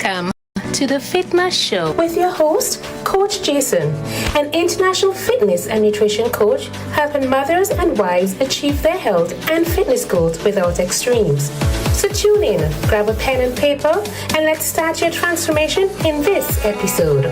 Welcome to the Fitma Show with your host, Coach Jason, an international fitness and nutrition coach helping mothers and wives achieve their health and fitness goals without extremes. So tune in, grab a pen and paper, and let's start your transformation in this episode.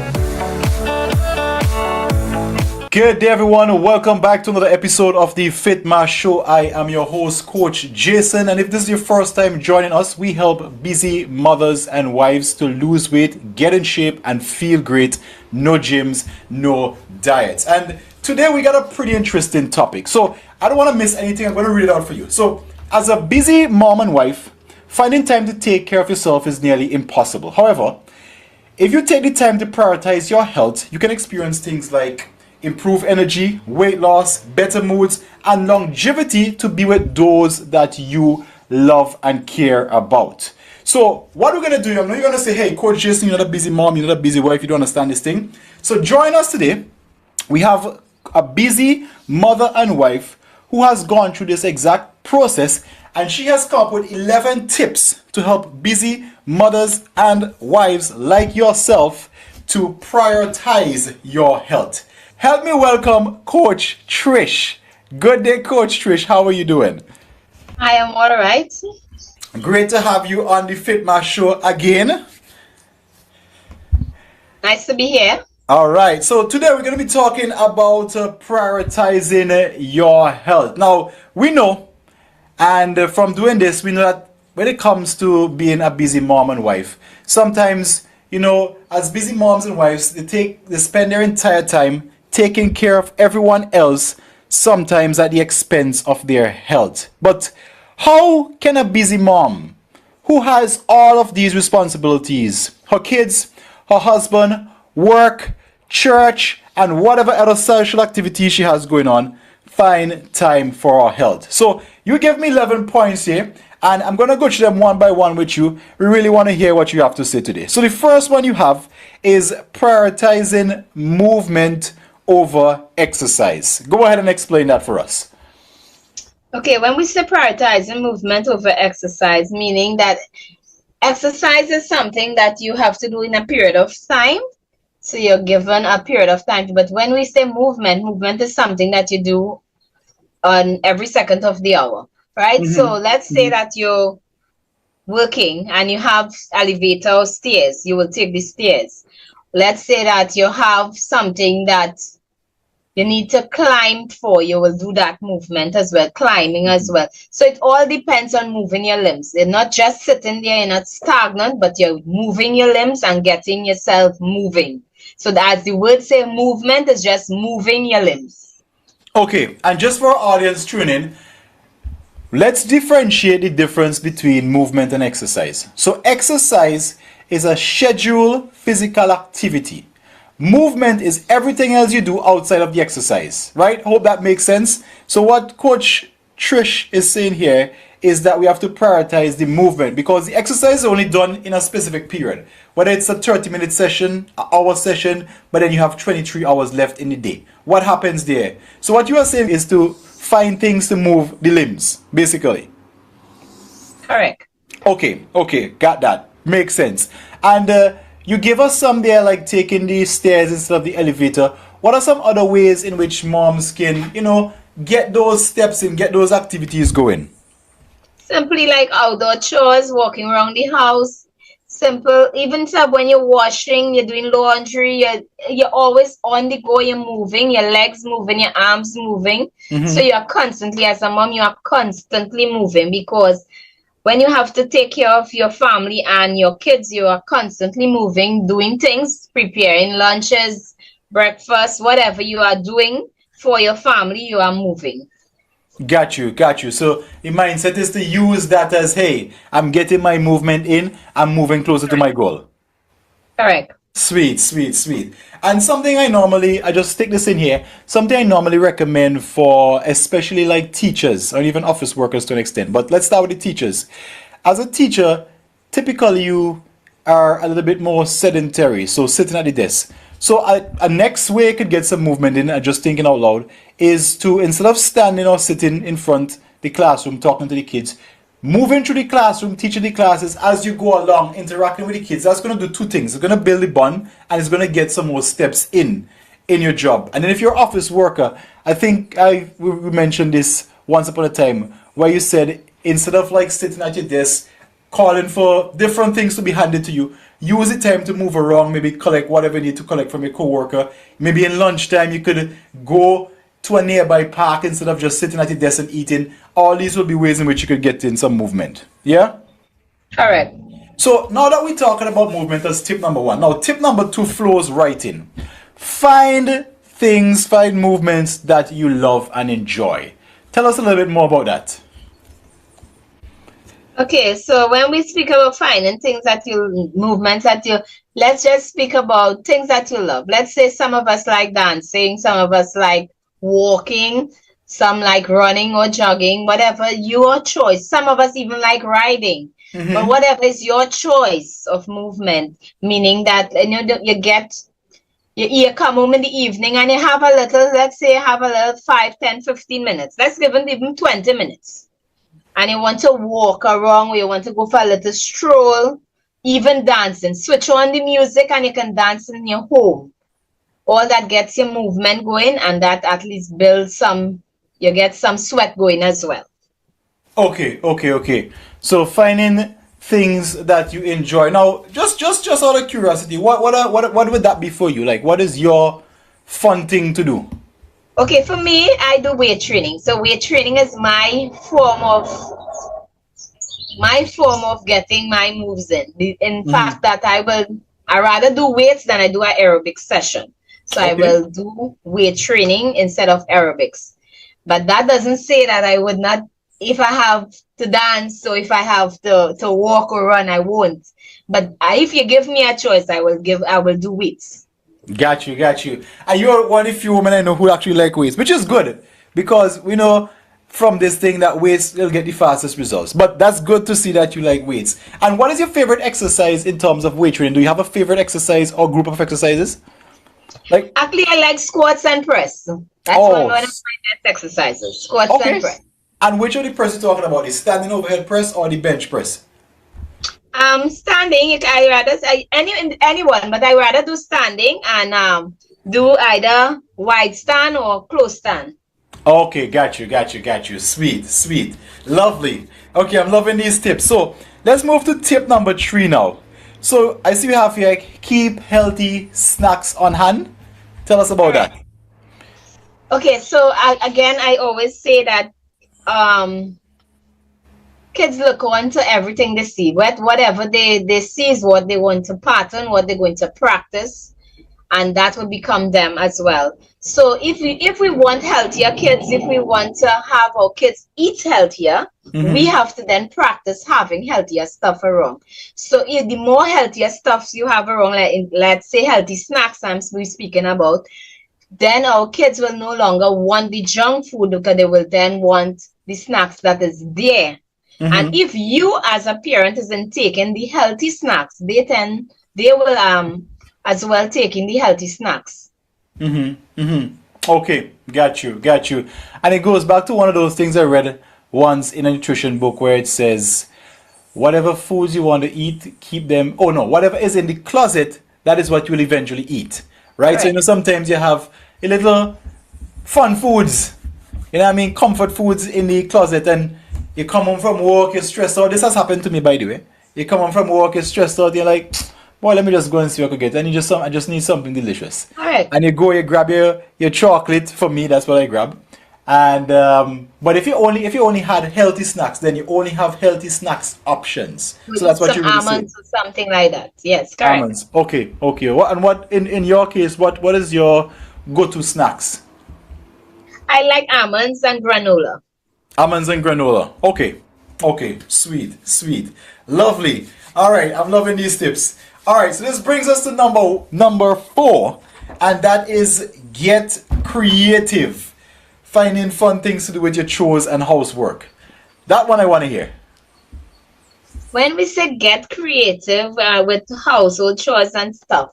Good day, everyone. Welcome back to another episode of the Fitma Show. I am your host, Coach Jason, and if this is your first time joining us, we help busy mothers and wives to lose weight, get in shape, and feel great. No gyms, no diets. And today we got a pretty interesting topic. So I don't want to miss anything. I'm going to read it out for you. So as a busy mom and wife, finding time to take care of yourself is nearly impossible. However, if you take the time to prioritize your health, you can experience things like improved energy, weight loss, better moods, and longevity to be with those that you love and care about. So what we're going to do, I know you're going to say, hey, Coach Jason, you're not a busy mom, you're not a busy wife, you don't understand this thing. So join us today. We have a busy mother and wife who has gone through this exact process, and she has come up with 11 tips to help busy mothers and wives like yourself to prioritize your health. Help me welcome Coach Trish. Good day, Coach Trish. How are you doing? I am all right. Great to have you on the Fitma Show again. Nice to be here. All right. So today we're going to be talking about prioritizing your health. Now, we know, and from doing this, we know that when it comes to being a busy mom and wife, sometimes, you know, as busy moms and wives, they spend their entire time taking care of everyone else, sometimes at the expense of their health. But how can a busy mom who has all of these responsibilities, her kids, her husband, work, church, and whatever other social activities she has going on, find time for her health? So you give me 11 points here, and I'm going to go through them one by one with you. We really want to hear what you have to say today. So the first one you have is prioritizing movement over exercise. Go ahead and explain that for us. Okay, when we say prioritizing movement over exercise, meaning that exercise is something that you have to do in a period of time. So you're given a period of time. But when we say movement is something that you do on every second of the hour, right? Mm-hmm. So let's say that you're working and you have elevator or stairs. You will take the stairs. Let's say that you have something that you need to climb for, you will do that movement as well, climbing as well. So it all depends on moving your limbs. You're not just sitting there, you're not stagnant, but you're moving your limbs and getting yourself moving. So as the word say, movement is just moving your limbs. Okay, and just for our audience tuning in, let's differentiate the difference between movement and exercise. So exercise is a scheduled physical activity. Movement is everything else you do outside of the exercise, right? Hope that makes sense. So what Coach Trish is saying here is that we have to prioritize the movement, because the exercise is only done in a specific period. Whether it's a 30-minute session, an hour session, but then you have 23 hours left in the day. What happens there? So what you are saying is to find things to move the limbs, basically. Correct. Okay, got that. Makes sense. And you give us some there, like taking the stairs instead of the elevator. What are some other ways in which moms can, get those steps in, get those activities going? Simply like outdoor chores, walking around the house. Simple. Even so when you're washing, you're doing laundry, you're always on the go, you're moving, your legs moving, your arms moving. Mm-hmm. So you're constantly, as a mom, you are constantly moving, because when you have to take care of your family and your kids, you are constantly moving, doing things, preparing lunches, breakfast, whatever you are doing for your family, you are moving. Got you. So the mindset is to use that as, hey, I'm getting my movement in, I'm moving closer to my goal. Correct. Sweet. And something I just stick this in here, something I normally recommend for especially like teachers or even office workers to an extent. But let's start with the teachers. As a teacher, typically you are a little bit more sedentary, so sitting at the desk. So a next way you could get some movement in, just thinking out loud, is to, instead of standing or sitting in front the classroom talking to the kids, moving through the classroom, teaching the classes as you go along, interacting with the kids, that's going to do two things. It's going to build the bond and it's going to get some more steps in your job. And then if you're an office worker, I think we mentioned this once upon a time where you said instead of like sitting at your desk calling for different things to be handed to you, use the time to move around, maybe collect whatever you need to collect from your coworker. Maybe in lunchtime you could go to a nearby park instead of just sitting at your desk and eating. All these will be ways in which you could get in some movement. Yeah? Correct. So now that we're talking about movement as tip number one, now tip number two flows right in. Find movements that you love and enjoy. Tell us a little bit more about that. Okay, so when we speak about finding movements that you, let's just speak about things that you love. Let's say some of us like dancing, some of us like walking, some like running or jogging, whatever your choice. Some of us even like riding, but whatever is your choice of movement, meaning that you come home in the evening and you have a little, let's say, 5, 10, 15 minutes. Let's give it even 20 minutes. And you want to walk around, or you want to go for a little stroll, even dancing. Switch on the music and you can dance in your home. All that gets your movement going, and that at least builds you get some sweat going as well. Okay. So finding things that you enjoy. Now, just out of curiosity, what would that be for you? Like, what is your fun thing to do? Okay, for me, I do weight training. So weight training is my form of getting my moves in. In fact, that I rather do weights than I do an aerobic session. So I will do weight training instead of aerobics. But that doesn't say that I would not, if I have to dance or if I have to walk or run, I won't. But if you give me a choice, I will do weights. Got you. And you're one of the few women I know who actually like weights, which is good because we know from this thing that weights will get the fastest results. But that's good to see that you like weights. And what is your favorite exercise in terms of weight training? Do you have a favorite exercise or group of exercises? Actually, I like squats and press. That's one of my best exercises. Squats and press. And which of the press you're talking about? The standing overhead press or the bench press? Standing, I rather say anyone, but I rather do standing and do either wide stand or close stand. Okay, got you. Sweet. Lovely. Okay, I'm loving these tips. So let's move to tip number 3 now. So I see we have here, keep healthy snacks on hand. Tell us about that. Okay, so I always say that kids look on to everything they see. Whatever they see is what they want to pattern, what they're going to practice, and that will become them as well. So if we want healthier kids, if we want to have our kids eat healthier, we have to then practice having healthier stuff around. So if the more healthier stuff you have around, like let's say healthy snacks we're speaking about, then our kids will no longer want the junk food because they will then want the snacks that is there. And if you as a parent isn't taking the healthy snacks, they will as well take in the healthy snacks. Okay, got you. And it goes back to one of those things I read once in a nutrition book where it says, whatever foods you want to eat, keep them. Oh no, whatever is in the closet, that is what you will eventually eat. Right? So sometimes you have a little fun foods, comfort foods in the closet, and you come home from work, you're stressed out. This has happened to me, by the way. You come home from work, you're stressed out, you're like, boy, let me just go and see what I could get. And I just need something delicious. All right. And you grab your chocolate. For me, that's what I grab. And but if you only had healthy snacks, then you only have healthy snacks options. So that's what you really almonds or something like that. Yes, correct. Almonds. Okay. What in your case, what is your go-to snacks? I like almonds and granola. Almonds and granola. Okay. Sweet. Lovely. All right. I'm loving these tips. All right. So this brings us to number 4, and that is get creative. Finding fun things to do with your chores and housework. That one I want to hear. When we say get creative with household chores and stuff,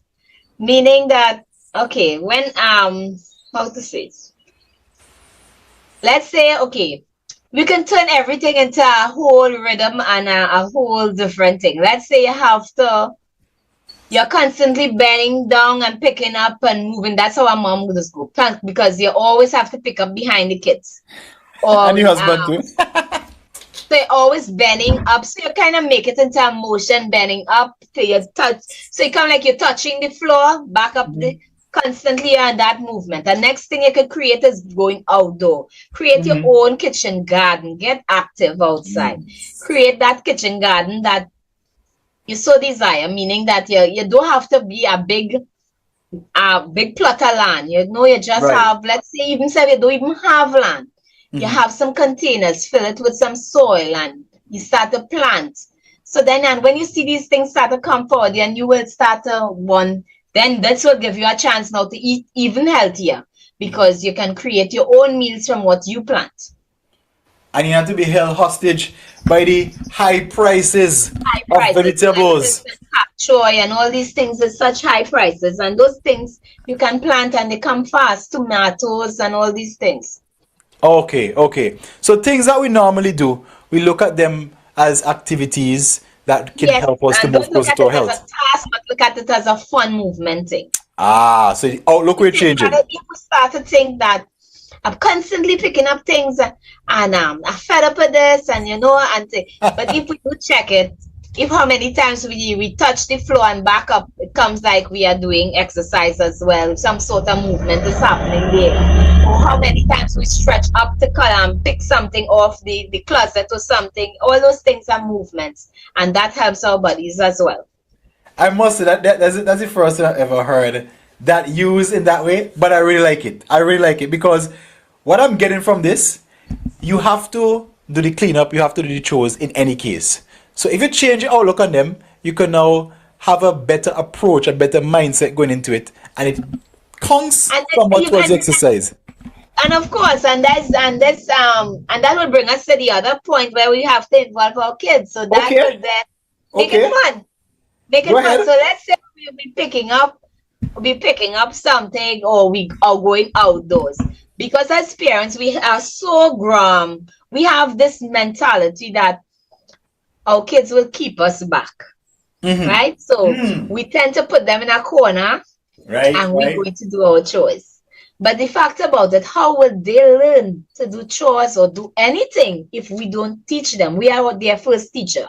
meaning that when how to say it? Let's say we can turn everything into a whole rhythm and a whole different thing. Let's say you're constantly bending down and picking up and moving. That's how a mom would go, because you always have to pick up behind the kids. And your husband too. So you're always bending up. So you kind of make it into a motion, bending up till you touch. So you come like you're touching the floor, back up constantly on that movement. The next thing you can create is going outdoor. Create your own kitchen garden. Get active outside. Create that kitchen garden that you so desire, meaning that you don't have to be a big plot of land. You know, you just have, let's say, even say you don't even have land. You have some containers, fill it with some soil, and you start to plant. So then, and when you see these things start to come forward, and you will start to then this will give you a chance now to eat even healthier, because you can create your own meals from what you plant. And you have to be held hostage by the high prices of vegetables. Choy and all these things are such high prices, and those things you can plant and they come fast. Tomatoes and all these things. Okay. So things that we normally do, we look at them as activities that can help us to move closer to our health. As a task, but look at it as a fun movement thing. So look, we're changing. If we start to think that I'm constantly picking up things and I'm fed up with this, and but if we do check it, if how many times we touch the floor and back up, it comes like we are doing exercise as well. Some sort of movement is happening there. Or how many times we stretch up to pick something off the closet or something. All those things are movements, and that helps our bodies as well. I must say that's the first thing I've ever heard that used in that way, but I really like it. I really like it because what I'm getting from this, you have to do the cleanup, you have to do the chores in any case. So if you change your outlook on them, you can now have a better approach, a better mindset going into it, and it comes somewhat towards exercise. And of course, and that will bring us to the other point where we have to involve our kids. So that will then make it fun. Make it fun. So let's say we'll be picking up something, or we are going outdoors. Because as parents, we are so we have this mentality that our kids will keep us back, right? So we tend to put them in a corner, and we're going to do our chores. But the fact about it, how will they learn to do chores or do anything if we don't teach them? We are their first teacher.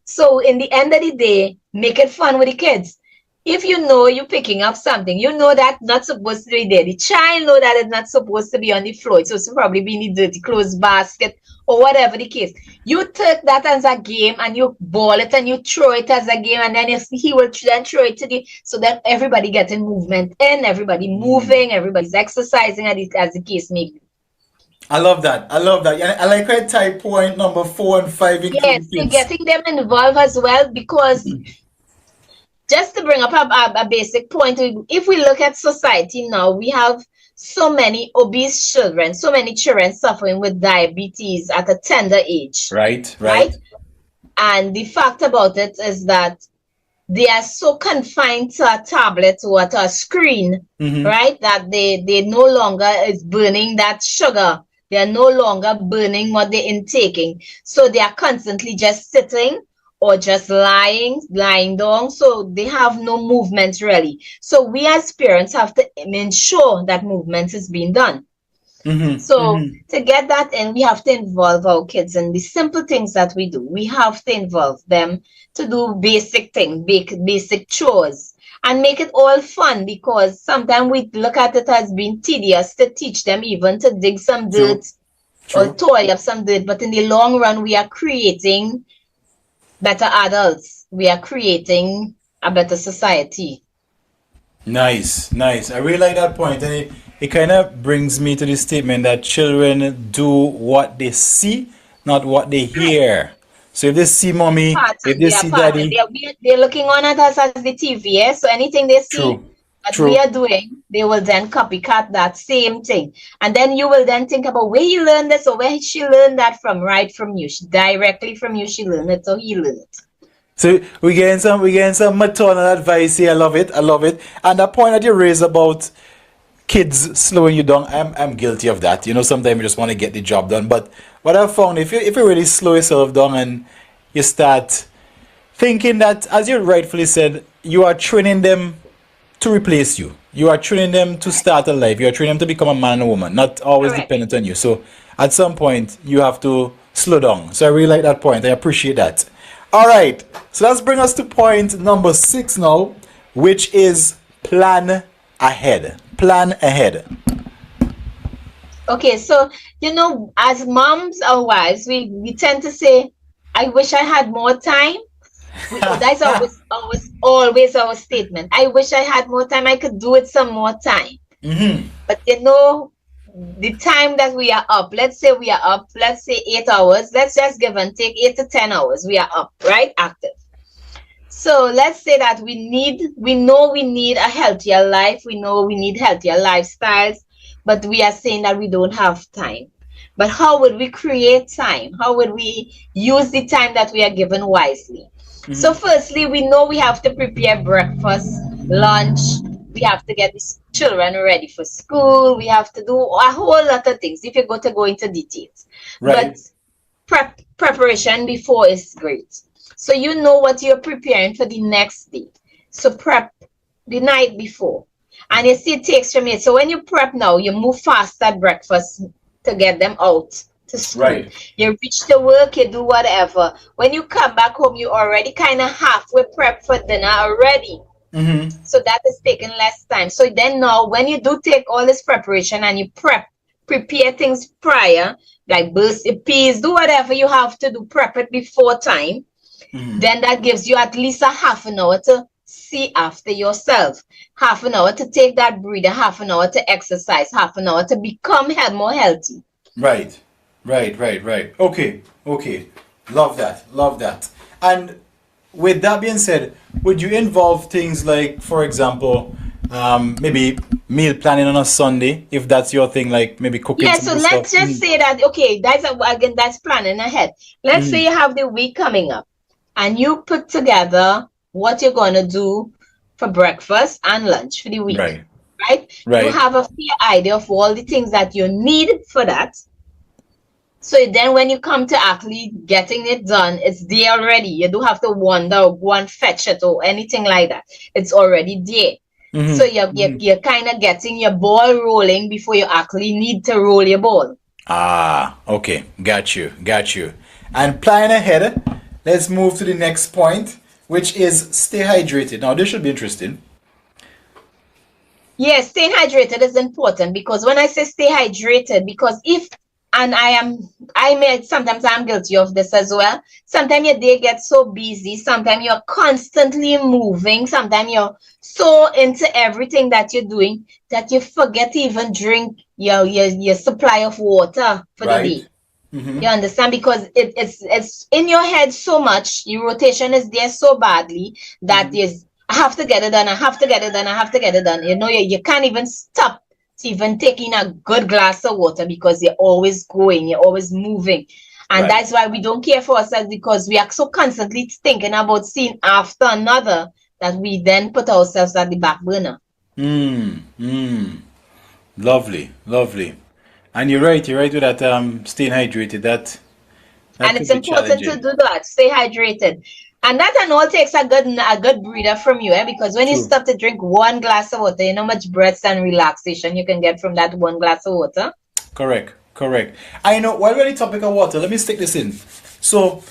So in the end of the day, make it fun with the kids. If you know you're picking up something, you know that's not supposed to be there. The child know that it's not supposed to be on the floor. It's supposed to probably be in the dirty clothes basket or whatever the case. You take that as a game and you ball it and you throw it as a game, and then he will then throw it to the, so that everybody getting movement in, everybody moving, everybody's exercising, as the case may be. I love that. And I like her type point number 4 and 5. Yes, you're getting them involved as well, because just to bring up a basic point, if we look at society now, we have so many obese children, so many children suffering with diabetes at a tender age. Right. And the fact about it is that they are so confined to a tablet or to a screen, right, that they no longer is burning that sugar. They are no longer burning what they're intaking. So they are constantly just sitting or just lying down, so they have no movement really. So we as parents have to ensure that movement is being done. To get that in, we have to involve our kids in the simple things that we do. We have to involve them to do basic things, basic chores, and make it all fun, because sometimes we look at it as being tedious to teach them even to dig some dirt or toil up some dirt. But in the long run, we are creating better adults. We are creating a better society. Nice. I really like that point. And it kind of brings me to the statement that children do what they see, not what they hear. So if they see mommy, if they see daddy, they're looking on at us as the TV. Yeah? So anything they see that we are doing, they will then copycat that same thing. And then you will then think about where he learned this or where she learned that from, right from you. Directly from you, she learned it, or he learned it. So we getting some maternal advice here. I love it. And the point that you raised about kids slowing you down. I'm guilty of that. You know, sometimes you just want to get the job done. But what I've found, if you really slow yourself down and you start thinking that, as you rightfully said, you are training them to replace you. You are training them to start a life. You are training them to become a man and a woman, not always Correct. dependent on you. So at some point, you have to slow down. So I really like that point. I appreciate that. All right. So let's bring us to point number 6 now, which is plan ahead. Plan ahead. Okay, so as moms or wives, we tend to say, "I wish I had more time." That's always our statement. I wish I had more time. I could do it some more time. But the time that we are up, let's say we are up, let's say 8 hours. Let's just give and take 8 to 10 hours. We are up, right? Active. So let's say that we know we need a healthier life. We know we need healthier lifestyles, but we are saying that we don't have time. But how would we create time? How would we use the time that we are given wisely? So firstly, we know we have to prepare breakfast, lunch. We have to get the children ready for school. We have to do a whole lot of things if you go into details. Right. But preparation before is great. So you know what you're preparing for the next day. So prep the night before. And you see it takes from it. So when you prep now, you move fast at breakfast to get them out to school. Right. You reach to work, you do whatever. When you come back home, you already kind of halfway prep for dinner already. So that is taking less time. So then now when you do take all this preparation and you prepare things prior, like burst your peas, do whatever you have to do, prep it before time, then that gives you at least a half an hour to see after yourself, half an hour to take that breather, half an hour to exercise, half an hour to become more healthy. Right. Okay. Love that. And with that being said, would you involve things like, for example, maybe meal planning on a Sunday, if that's your thing, like maybe cooking? Yeah, so let's just say that, okay, that's planning ahead. Let's say you have the week coming up and you put together what you're going to do for breakfast and lunch for the week. Right? You have a fair idea of all the things that you need for that. So then when you come to actually getting it done, it's there already. You don't have to wonder or go and fetch it or anything like that. It's already there. So you're kind of getting your ball rolling before you actually need to roll your ball. Okay. Got you. And planning ahead, let's move to the next point, which is stay hydrated. Now, this should be interesting. Yes, staying hydrated is important, because when I say stay hydrated, because sometimes I'm guilty of this as well. Sometimes your day gets so busy. Sometimes you're constantly moving. Sometimes you're so into everything that you're doing that you forget to even drink your supply of water for the day. You understand? Because it's in your head so much. Your rotation is there so badly that I have to get it done. I have to get it done. You can't even stop even taking a good glass of water, because you're always going, you're always moving. And that's why we don't care for ourselves, because we are so constantly thinking about seeing after another that we then put ourselves at the back burner. Lovely. And you're right with that staying hydrated. That and it's important to do that, stay hydrated. And that and all takes a good breather from you, because when you stop to drink one glass of water, you know how much breath and relaxation you can get from that one glass of water. Correct. I know, while we're on the topic of water, let me stick this in. So,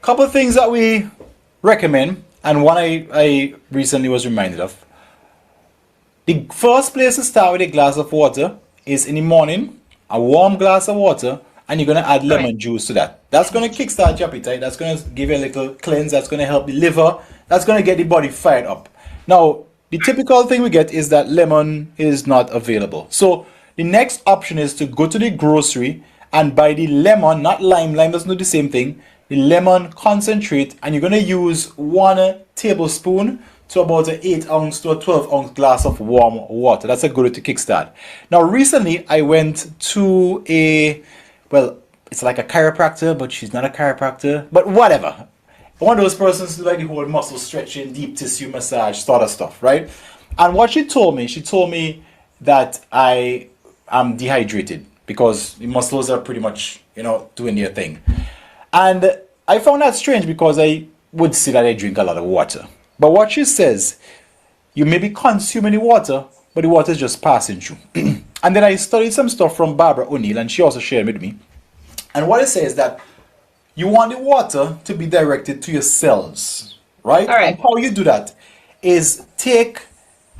couple of things that we recommend, and one I recently was reminded of. The first place to start with a glass of water is in the morning, a warm glass of water, and you're going to add lemon juice to that. That's going to kickstart your appetite. That's going to give you a little cleanse. That's going to help the liver. That's going to get the body fired up. Now, the typical thing we get is that lemon is not available. So the next option is to go to the grocery and buy the lemon, not lime. Lime doesn't do the same thing. The lemon concentrate, and you're going to use 1 tablespoon to about an 8 ounce to a 12 ounce glass of warm water. That's a good way to kickstart. Now, recently I went to it's like a chiropractor, but she's not a chiropractor, but whatever. One of those persons who like the whole muscle stretching, deep tissue massage sort of stuff, right? And what she told me, that I am dehydrated because the muscles are pretty much, doing their thing. And I found that strange because I would say that I drink a lot of water. But what she says, you may be consuming the water, but the water is just passing through. And then I studied some stuff from Barbara O'Neill, and she also shared with me. And what it says is that you want the water to be directed to your cells, right? All right. And how you do that is take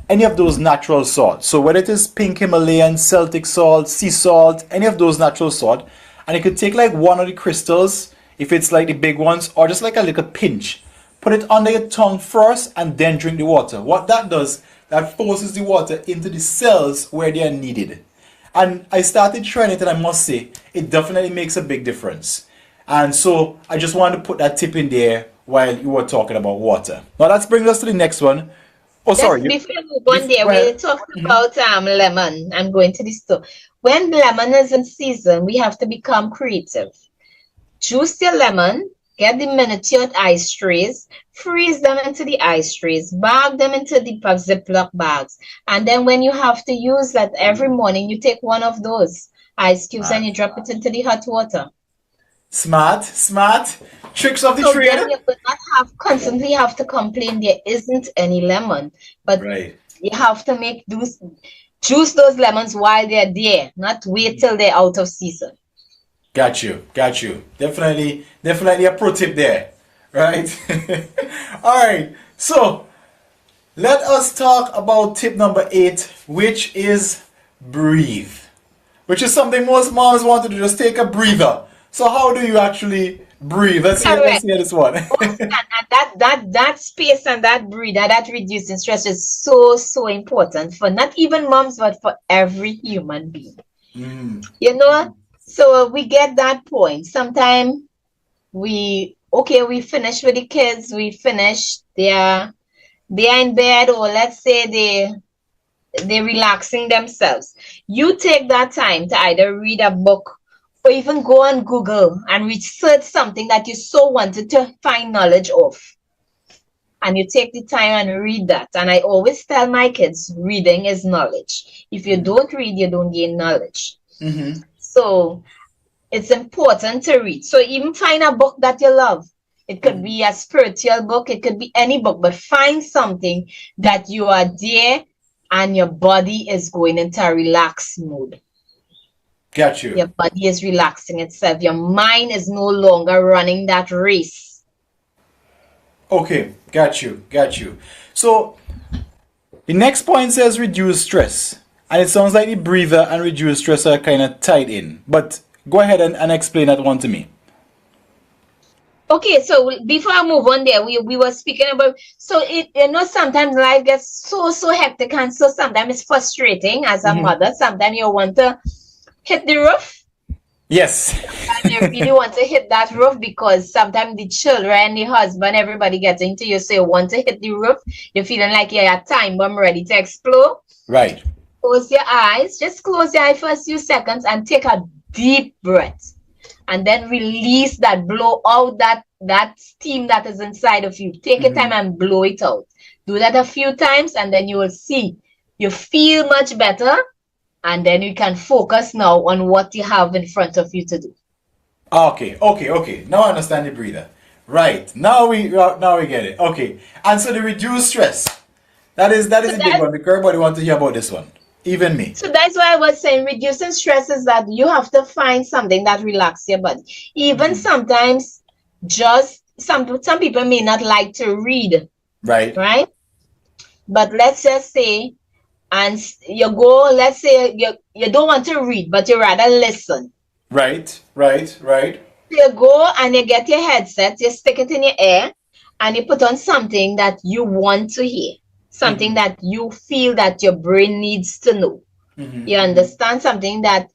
any of those natural salts. So whether it is pink Himalayan, Celtic salt, sea salt, any of those natural salt, and you could take like one of the crystals, if it's like the big ones, or just like a little pinch. Put it under your tongue first and then drink the water. What that does, that forces the water into the cells where they are needed. And I started trying it, and I must say, it definitely makes a big difference. And so I just wanted to put that tip in there while you were talking about water. Now that brings us to the next one. Oh, sorry. Before we move on there, we talked about lemon. I'm going to the store. When lemon is in season, we have to become creative. Juice your lemon, get the miniature ice trays, freeze them into the ice trays, bag them into the Ziploc bags. And then when you have to use that every morning, you take one of those ice cubes and you drop it into the hot water. Smart. Tricks of the So trade. then you will not constantly have to complain there isn't any lemon. But Right. you have to juice those lemons while they're there, not wait till they're out of season. Got you. Definitely a pro tip there, right? All right. So let us talk about tip number 8, which is breathe, which is something most moms want to do, just take a breather. So how do you actually breathe? Let's hear this one. And that space and that breather, that reducing stress is so important for not even moms, but for every human being. So we get that point. Sometimes we finish with the kids, they're in bed, or let's say they're relaxing themselves. You take that time to either read a book or even go on Google and research something that you so wanted to find knowledge of. And you take the time and read that. And I always tell my kids, reading is knowledge. If you don't read, you don't gain knowledge. So it's important to read. So even find a book that you love. It could be a spiritual book. It could be any book. But find something that you are there and your body is going into a relaxed mood. Got you. Your body is relaxing itself. Your mind is no longer running that race. Okay, got you. So the next point says reduce stress. And it sounds like the breather and reduce stress are kind of tied in. But go ahead and explain that one to me. Okay, so before I move on there, we were speaking about, so sometimes life gets so hectic, and so sometimes it's frustrating as a mother. Sometimes you want to hit the roof. Yes. And you really want to hit that roof because sometimes the children, the husband, everybody gets into you, so you want to hit the roof. You're feeling like you're a time bomb ready to explode. Right. Close your eyes. Just close your eyes for a few seconds and take a deep breath. And then release that, blow out that steam that is inside of you. Take your time and blow it out. Do that a few times and then you will see. You feel much better. And then you can focus now on what you have in front of you to do. Okay. Now I understand the breather. Right. Now we get it. Okay. And so the reduce stress. That is a big one. Everybody wants to hear about this one. Even me. So that's why I was saying reducing stress is that you have to find something that relaxes your body. Even sometimes just some people may not like to read. Right? But let's just say, and you go, let's say you don't want to read, but you rather listen. Right. You go and you get your headset, you stick it in your ear, and you put on something that you want to hear. Something that you feel that your brain needs to know. You understand? Something that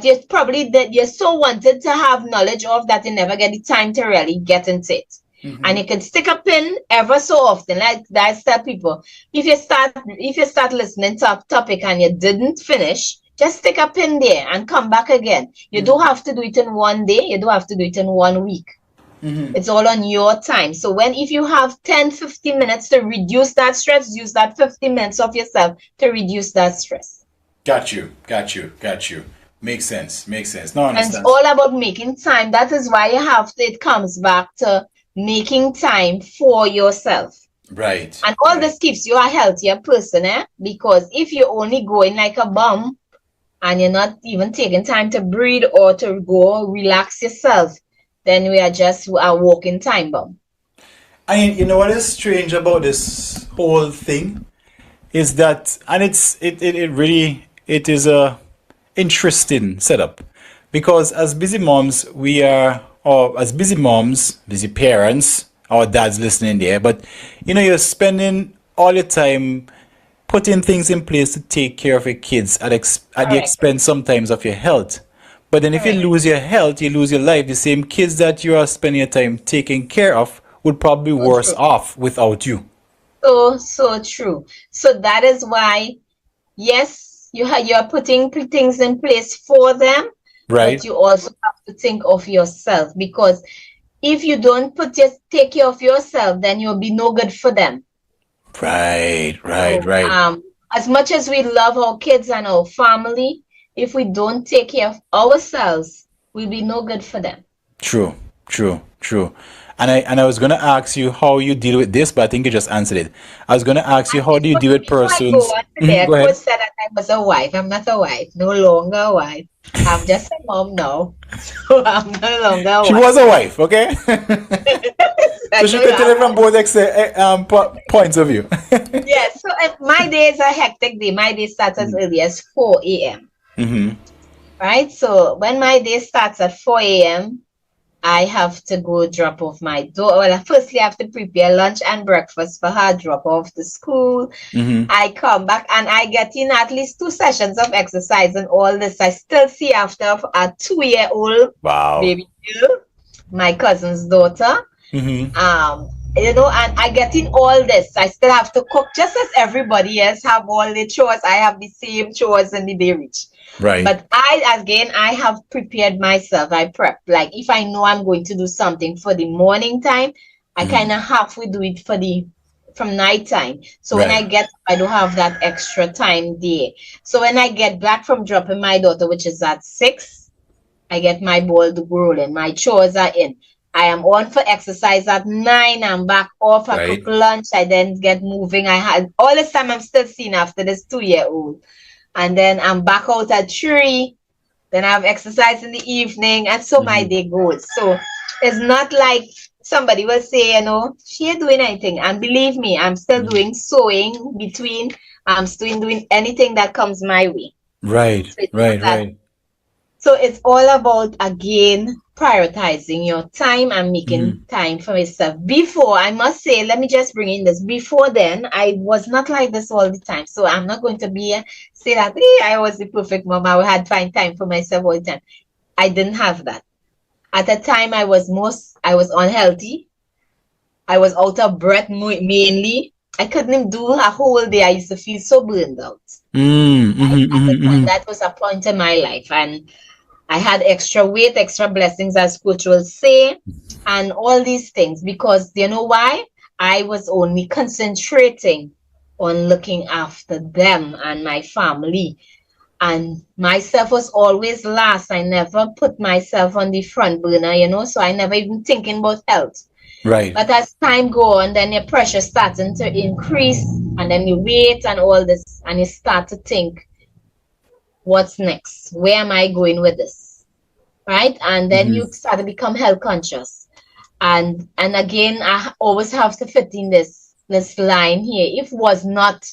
you so wanted to have knowledge of that you never get the time to really get into it. And you can stick a pin ever so often. Like I tell people, if you start listening to a topic and you didn't finish, just stick a pin there and come back again. You don't have to do it in one day. You don't have to do it in 1 week. It's all on your time. So if you have 10-15 minutes to reduce that stress, use that 15 minutes of yourself to reduce that stress. Got you. Got you. Got you. Makes sense. Makes sense. No, I And it's understand. all about making time. That is why you have to, it comes back to making time for yourself. Right. And all Right. this keeps you a healthier person, eh? Because if you're only going like a bum and you're not even taking time to breathe or to go relax yourself, then we are just a walking time bomb. And you know what is strange about this whole thing is that, and it really it is a interesting setup because as busy moms we are, or as busy moms, busy parents, our dads listening there, but you know you're spending all your time putting things in place to take care of your kids at the Correct. expense sometimes of your health. But then if you Correct. lose your health, you lose your life. The same kids that you are spending your time taking care of would probably be So worse true. off without you. So true. So that is why, yes, you're putting things in place for them, but Right? you also have to think of yourself because if you don't take care of yourself, then you'll be no good for them. Right, right, So, right. as much as we love our kids and our family, if we don't take care of ourselves, we'll be no good for them. True, true, true. And I was gonna ask you how you deal with this, but I think you just answered it. I was gonna ask you how do you deal with Before I go persons. on to there, Go Coach ahead. said that I was a wife. I'm not a wife, no longer a wife. I'm just a mom now. So I'm no longer a She wife. was a wife, okay? So she could tell it from both points of view. Yeah, so my day is a hectic day. My day starts as early as 4 a.m. Mm-hmm. Right? So when my day starts at 4 a.m., I have to go drop off my daughter. Well, firstly, I have to prepare lunch and breakfast for her, drop off to school. Mm-hmm. I come back and I get in at least 2 sessions of exercise and all this. I still see after a 2-year-old Wow. baby girl, my cousin's daughter. Mm-hmm. And I get in all this. I still have to cook just as everybody else have all the chores. I have the same chores in the day reach. Right. But I have prepared myself. I prep. Like if I know I'm going to do something for the morning time, I kind of halfway do it from night time. So when I Right. get, I don't have that extra time there. So when I get back from dropping my daughter, which is at 6, I get my ball to rolling. My chores are in. I am on for exercise at 9. I'm back off. I cook Right. lunch. I then get moving. I had all this time I'm still seeing after this 2-year-old. And then I'm back out at 3. Then I have exercise in the evening. And so my day goes. So it's not like somebody will say, she ain't doing anything. And believe me, I'm still doing sewing between. I'm still doing anything that comes my way. Right. So it's Right. that. Right. So it's all about, again, prioritizing your time and making time for yourself. Before, I must say, let me just bring in this. Before then, I was not like this all the time. So I'm not going to say that, hey, I was the perfect mom. I had to find time for myself all the time. I didn't have that. At the time, I was unhealthy. I was out of breath mainly. I couldn't even do a whole day. I used to feel so burned out. That was a point in my life. And I had extra weight, extra blessings, as coach will say, and all these things. Because you know why? I was only concentrating on looking after them and my family. And myself was always last. I never put myself on the front burner, so I never even thinking about health. Right. But as time go on, then your pressure starting to increase, and then you weight and all this, and you start to think, what's next? Where am I going with this? Right? And then you start to become health conscious. And again, I always have to fit in this line here. If it was not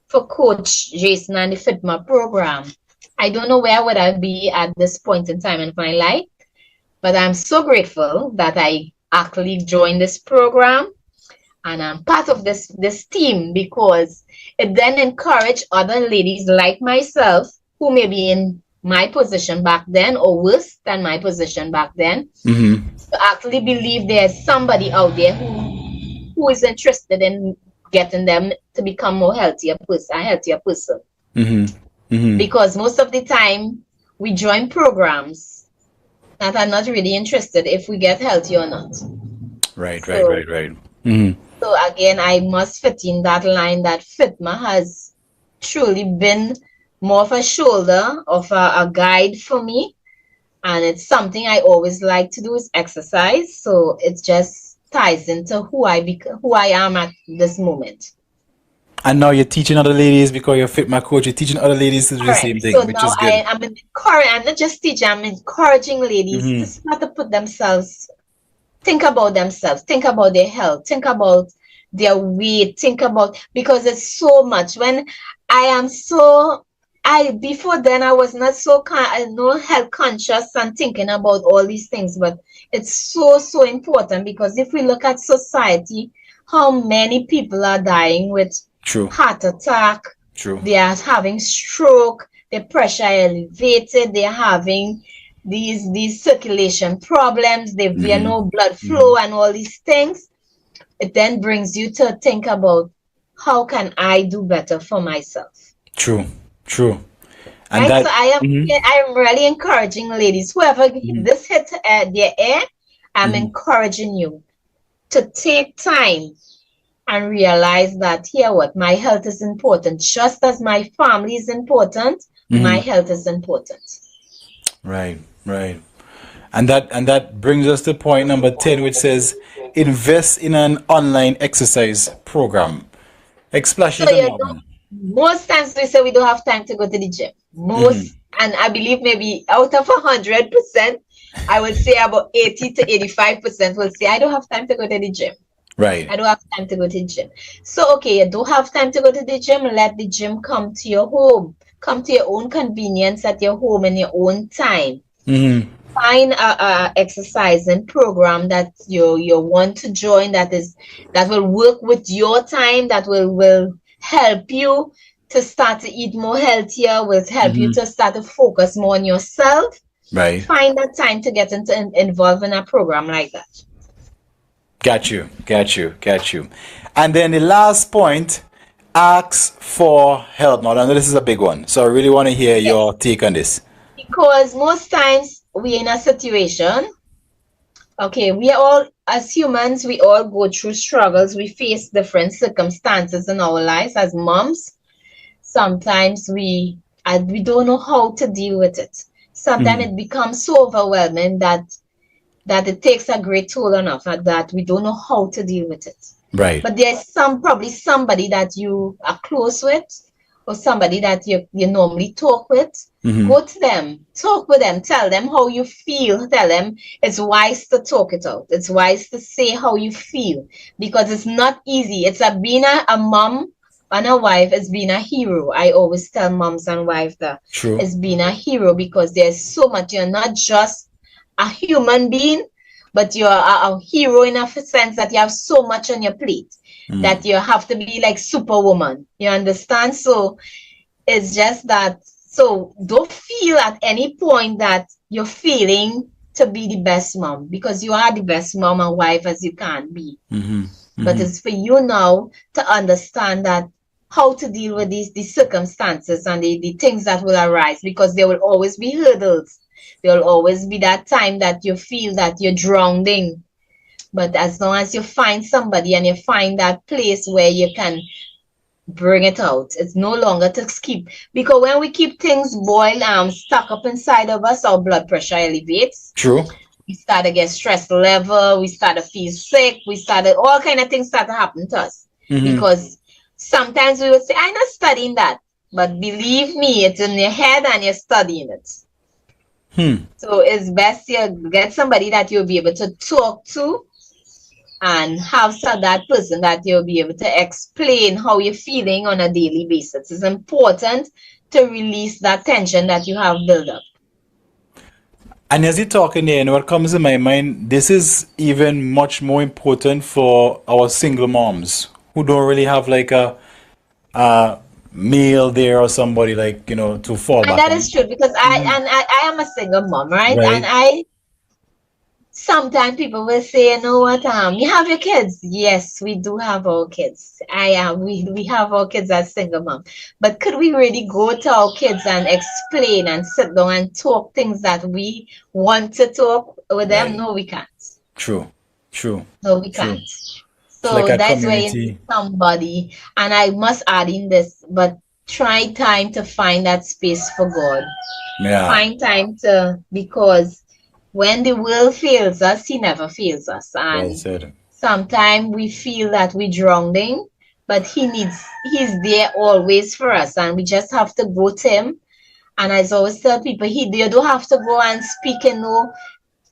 for Coach Jason and the FITMA program, I don't know where would I be at this point in time in my life. But I'm so grateful that I actually joined this program and I'm part of this team, because it then encouraged other ladies like myself who may be in my position back then or worse than my position back then, to actually believe there's somebody out there who is interested in getting them to become a healthier person. Because most of the time we join programs that are not really interested if we get healthy or not. Right. So again, I must fit in that line that FITMA has truly been more of a shoulder, of a guide for me. And it's something I always like to do is exercise. So it just ties into who I am at this moment. And now you're teaching other ladies because you're fit my coach. You're teaching other ladies to do the same Correct. thing, So which now is good. I'm not just teaching, I'm encouraging ladies to start to put themselves, think about themselves, think about their health, think about their weight, think about, because it's so much. When I am so, before then I was not so, no health conscious and thinking about all these things, but it's so important because if we look at society, how many people are dying with True. heart attack, True. they are having stroke, their pressure elevated, they're having these circulation problems, they have no blood flow and all these things. It then brings you to think about how can I do better for myself. True. True. And right? that, So I am really encouraging ladies, whoever this hit their air, I'm encouraging you to take time and realize that here what my health is important. Just as my family is important, my health is important. Right, right. And that brings us to point number 10, which says invest in an online exercise program. Explain So it more. most times we say we don't have time to go to the gym. And I believe maybe out of 100%, I would say about 80 to 85% will say I don't have time to go to the gym. Right. I don't have time to go to the gym. So, okay, you don't have time to go to the gym. Let the gym come to your home. Come to your own convenience at your home in your own time. Find a exercising program that you want to join that will work with your time, that will help you to start to eat more healthier, will help you to start to focus more on yourself. Right. Find that time to get involved in a program like that. Got you. And then the last point, ask for help. Now, this is a big one. So I really want to hear your take on this. Because most times we're in a situation, okay, we are all, as humans, we all go through struggles. We face different circumstances in our lives as moms. Sometimes we don't know how to deal with it. Sometimes it becomes so overwhelming that it takes a great toll on us, that we don't know how to deal with it. Right. But there's probably somebody that you are close with, or somebody that you normally talk with. Go to them, talk with them, tell them how you feel, tell them it's wise to talk it out. It's wise to say how you feel, because it's not easy. It's being a mom and a wife, it's being a hero. I always tell moms and wives that it's being a hero, because there's so much. You're not just a human being, but you're a hero in a sense that you have so much on your plate that you have to be like Superwoman. You understand? So it's just that. So don't feel at any point that you're failing to be the best mom, because you are the best mom and wife as you can be. But it's for you now to understand that how to deal with these circumstances and the things that will arise, because there will always be hurdles. There will always be that time that you feel that you're drowning. But as long as you find somebody and you find that place where you can bring it out, it's no longer to keep. Because when we keep things boiled, stuck up inside of us, our blood pressure elevates. True. We start to get stress level. We start to feel sick. All kind of things start to happen to us. Because sometimes we would say, I'm not studying that. But believe me, it's in your head and you're studying it. So it's best you get somebody that you'll be able to talk to and have that person that you'll be able to explain how you're feeling on a daily basis. It's important to release that tension that you have built up. And as you're talking there, what comes in my mind, this is even much more important for our single moms who don't really have like a male there or somebody to fall back on. And that is true, because I am a single mom, right? And sometimes people will say, you know what, you have your kids. Yes, we do have our kids. We have our kids as single mom. But could we really go to our kids and explain and sit down and talk things that we want to talk with them? No, we can't. True. No, we can't. So like that's where you need somebody. And I must add in this, but try time to find that space for God. Yeah. Find time because when the world fails us, He never fails us. Well And said. sometimes we feel that we're drowning, but He's there always for us, and we just have to go to Him. And I always tell people, you don't have to go and speak,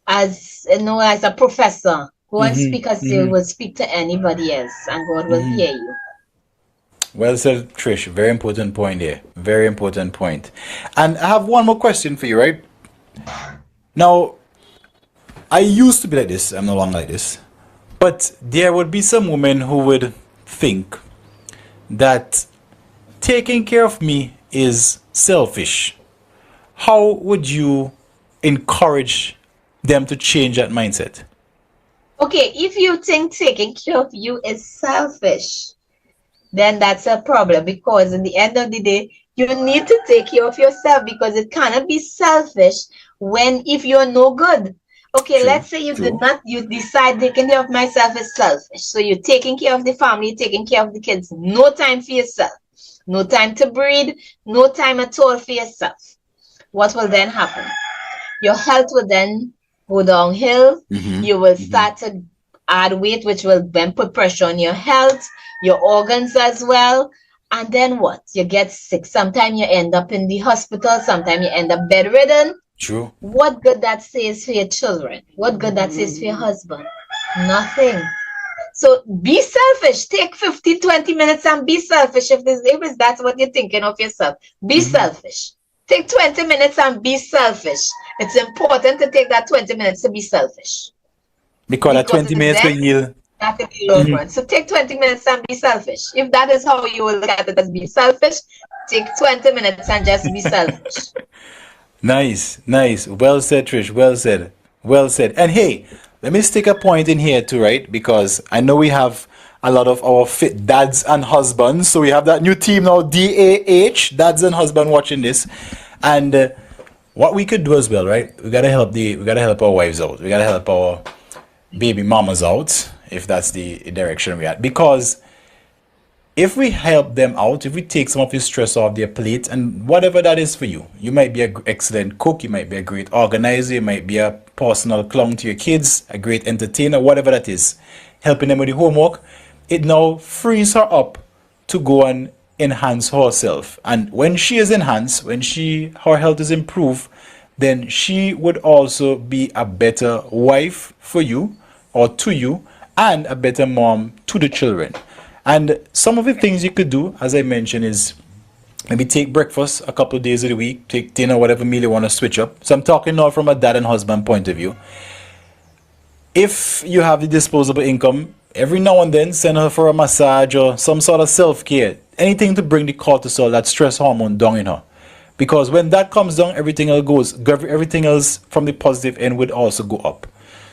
as a professor. Go and speak as you will speak to anybody else, and God will hear you. Well said, Trish. Very important point here. Very important point. And I have one more question for you, right? Now, I used to be like this. I'm no longer like this. But there would be some women who would think that taking care of me is selfish. How would you encourage them to change that mindset? Okay, if you think taking care of you is selfish, then that's a problem, because in the end of the day, you need to take care of yourself, because it cannot be selfish if you're no good. Okay, True, let's say you decide taking care of myself is selfish. So you're taking care of the family, taking care of the kids, no time for yourself, no time to breathe, no time at all for yourself. What will then happen? Your health will then go downhill. You will start to add weight, which will then put pressure on your health, your organs as well. And then what? You get sick. Sometimes you end up in the hospital. Sometimes you end up bedridden. True. What good that says for your children? What good that says for your husband? Nothing. So be selfish. Take 15, 20 minutes and be selfish. If that's what you're thinking of yourself, be selfish. Take 20 minutes and be selfish. It's important to take that 20 minutes to be selfish. Because that 20 minutes will yield. That could be long run. So take 20 minutes and be selfish. If that is how you will look at it, as being selfish, take 20 minutes and just be selfish. Nice. Well said, Trish. Well said. And hey, let me stick a point in here too, right? Because I know we have a lot of our fit dads and husbands. So we have that new team now, DAH, dads and husband, watching this. And what we could do as well, right? We gotta help our wives out. We gotta help our baby mamas out, if that's the direction we're at. Because if we help them out, if we take some of the stress off their plate, and whatever that is for you, you might be an excellent cook, you might be a great organizer, you might be a personal clown to your kids, a great entertainer, whatever that is, helping them with the homework, it now frees her up to go and enhance herself. And when she is enhanced, when her health is improved, then she would also be a better wife for you or to you, and a better mom to the children. And some of the things you could do, as I mentioned, is maybe take breakfast a couple of days of the week, take dinner, whatever meal you want to switch up. So I'm talking now from a dad and husband point of view. If you have the disposable income, every now and then send her for a massage or some sort of self-care, anything to bring the cortisol, that stress hormone, down in her. Because when that comes down, everything else from the positive end would also go up.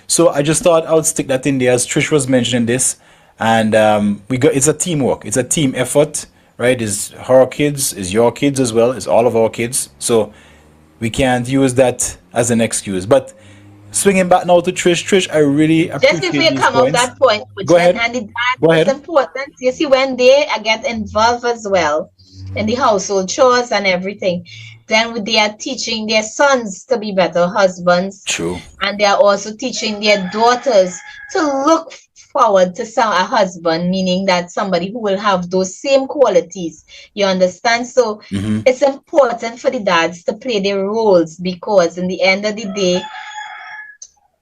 So I just thought I would stick that in there, as Trish was mentioning this. And it's a teamwork, it's a team effort, right? It's her kids, it's your kids as well, it's all of our kids. So we can't use that as an excuse. But swinging back now to Trish, I really appreciate just if we come off that point, which Go ahead. And it's important. You see, when they get involved as well in the household chores and everything, then they are teaching their sons to be better husbands. True. And they are also teaching their daughters to look forward to a husband, meaning that somebody who will have those same qualities. You understand? So it's important for the dads to play their roles, because in the end of the day,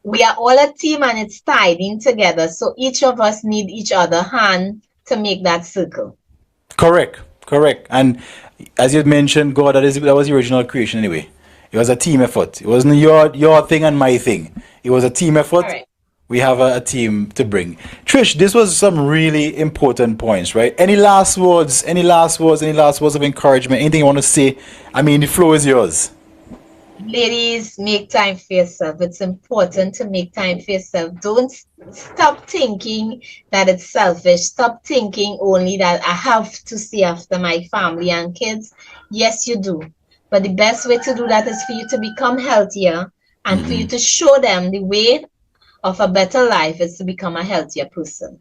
we are all a team and it's tied in together. So each of us need each other hand to make that circle. Correct. And as you mentioned, God, that was the original creation anyway. It was a team effort. It wasn't your thing and my thing. It was a team effort. Right. We have a team to bring. Trish, this was some really important points, right? Any last words of encouragement? Anything you want to say? I mean, the floor is yours. Ladies, make time for yourself. It's important to make time for yourself. Don't stop thinking that it's selfish. Stop thinking only that I have to see after my family and kids. Yes, you do. But the best way to do that is for you to become healthier and for you to show them the way of a better life is to become a healthier person.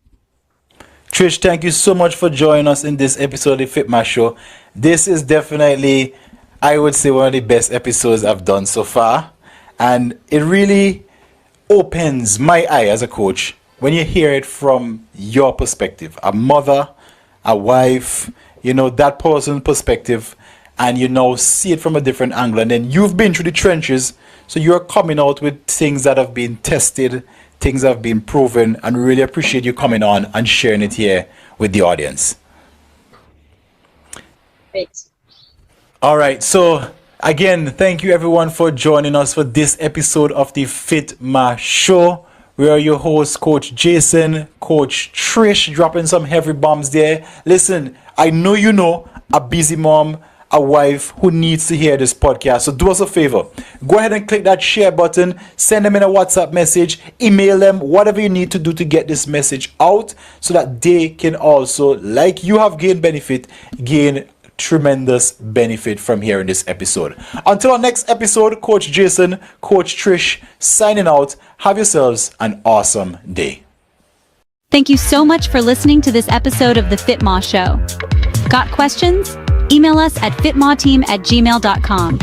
Trish, Trish, thank you so much for joining us in this episode of the Fitma Show. This is definitely, I would say, one of the best episodes I've done so far. And it really opens my eye as a coach when you hear it from your perspective. A mother, a wife, that person's perspective, and you now see it from a different angle. And then you've been through the trenches, so you're coming out with things that have been tested, things that have been proven, and we really appreciate you coming on and sharing it here with the audience. Great. All right, so again, thank you everyone for joining us for this episode of the Fitma Show. We are your hosts, Coach Jason, Coach Trish, dropping some heavy bombs there. Listen, I know you know a busy mom, a wife who needs to hear this podcast. So do us a favor. Go ahead and click that share button. Send them in a WhatsApp message. Email them. Whatever you need to do to get this message out so that they can also, like you have gained benefit, gain tremendous benefit from hearing this episode. Until our next episode, Coach Jason, Coach Trish, signing out. Have yourselves an awesome day. Thank you so much for listening to this episode of The Fitma Show. Got questions? Email us at fitmateam@gmail.com.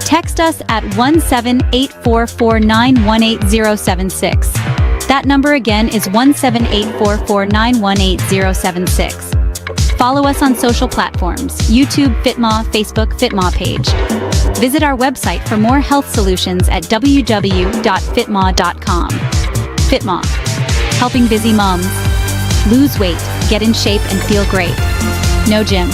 Text us at 17844918076. That number again is 17844918076. Follow us on social platforms, YouTube Fitma, Facebook Fitma page. Visit our website for more health solutions at www.fitma.com. Fitma, helping busy moms lose weight, get in shape, and feel great. No gym.